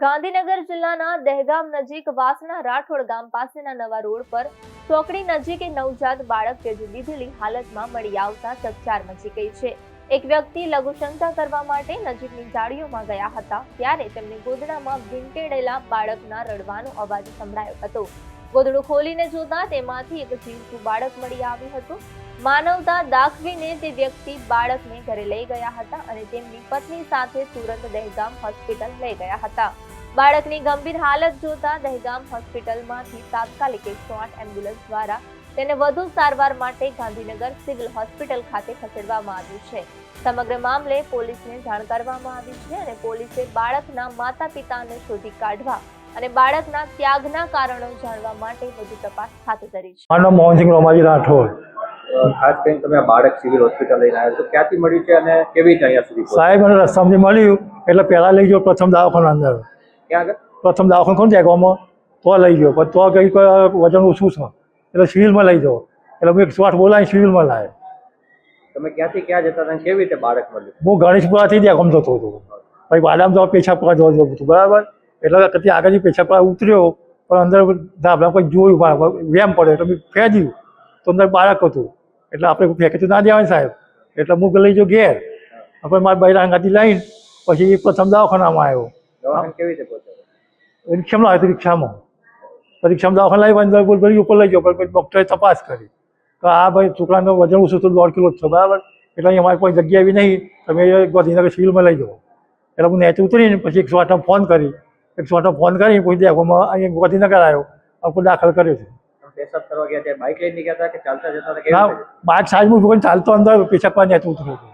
ગાંધીનગર જિલ્લાના દહેગામ નજીક વાસણા રાઠોડ ગામ પાસેના નવા રોડ પર ચોકડી નજીક નવજાત બાળક તેજી દીધેલી હાલતમાં મળી આવતા ચકચાર મચી ગઈ છે। એક વ્યક્તિ લઘુશંકા કરવા માટે નજીકની ઝાડીઓમાં ગયા હતા ત્યારે તેમને ગોદડામાં વીંટેળેલા બાળકના રડવાનો અવાજ સંભળાયો હતો। ગોદડું ખોલીને જોતા તેમાંથી એક જીવતું બાળક મળી આવ્યું હતું। માનવતા દાખવીને તે વ્યક્તિ બાળકને ઘરે લઈ ગયા હતા અને તેમની પત્ની સાથે તુરંત દહેગામ હોસ્પિટલ લઈ ગયા હતા। બાળકની ગંભીર હાલત જોતા દહેગામ હોસ્પિટલમાંથી તાત્કાલિક 108 એમ્બ્યુલન્સ દ્વારા તેને વધુ સારવાર માટે ગાંધીનગર સિવિલ હોસ્પિટલ ખાતે ખસેડવામાં આવ્યું છે। સમગ્ર મામલે પોલીસને જાણ કરવામાં આવી છે અને પોલીસે બાળકના માતા-પિતાને શોધી કાઢવા અને બાળકના ત્યાગના કારણો જાણવા માટે વધુ તપાસ હાથ ધરી છે। મારું નામ મોહનસિંહ રોમાજી રાઠોડ। ખાસ કરીને તમે આ બાળક સિવિલ હોસ્પિટલ લઈને આવ્યા છો, ક્યાંથી મળ્યું છે અને કેવી રીતે અહીંયા સુધી પહોંચ્યા? સાહેબ મને રસ્તામાંથી મળ્યું એટલે પહેલાં લઈ ગયો પ્રથમ દવાખાના અંદર, ક્યાં આગળ? પ્રથમ દવાખાનું કોણ જગ્યામાં તો લઈ ગયો, પણ તો કંઈક વજન ઓછું છે એટલે સિવિલમાં લઈ જાઓ એટલે હું 108 બોલાવી સિવિલમાં લાવ્યો। તમે ક્યાંથી ક્યાં જતા હતા અને કેવી રીતે બાળક મળ્યું? હું ગણેશપુરાથી દહેગામ જતો હતો, પછી બાદામ તો પેશાબ કરવા જવું હતું બરાબર, એટલે કદી આગળથી પેશાબ કરવા ઉતર્યો પણ અંદર ધાબળા કોઈ જોયું વેમ પડે એટલે મેં ફેંક્યું તો અંદર બાળક હતું એટલે આપણે ફેંકે તો ના દેવાય સાહેબ, એટલે હું લઈ ગયો ઘેર। આપણે મારા બૈરાંગાથી લઈને પછી પ્રથમ દવાખાનામાં આવ્યો। દવાખાને કેવી રીતે પહોંચ્યા? રિક્ષામાં આવ્યો તો રિક્ષામાં દવાખાના લાવી અંદર બોલ ઉપર લઈ ગયો, પણ પછી ડૉક્ટરે તપાસ કરી કે આ ભાઈ છોકરાનું વજન ઓછું તો 1.5 કિલો જ છે બરાબર, એટલે અહીં અમારી કોઈ જગ્યા એવી નહીં, તમે ગાંધીનગર સિવિલમાં લઈ જાઓ। એટલે હું નેચે ઉતરીને પછી 108 ફોન કરી પછી દેખોમાં અહીં ગાંધીનગર આવ્યો, આપણે દાખલ કર્યો છે। પેશાબ કરવા ગયા ત્યારે બાઇક લઈને ગયા હતા કે ચાલતા જતા હતા? ના, કેવી રીતે? બાઇક સાઈડમાં ચાલતો અંદર પેશાબ કરવા નેચે ઉતર્યો હતો।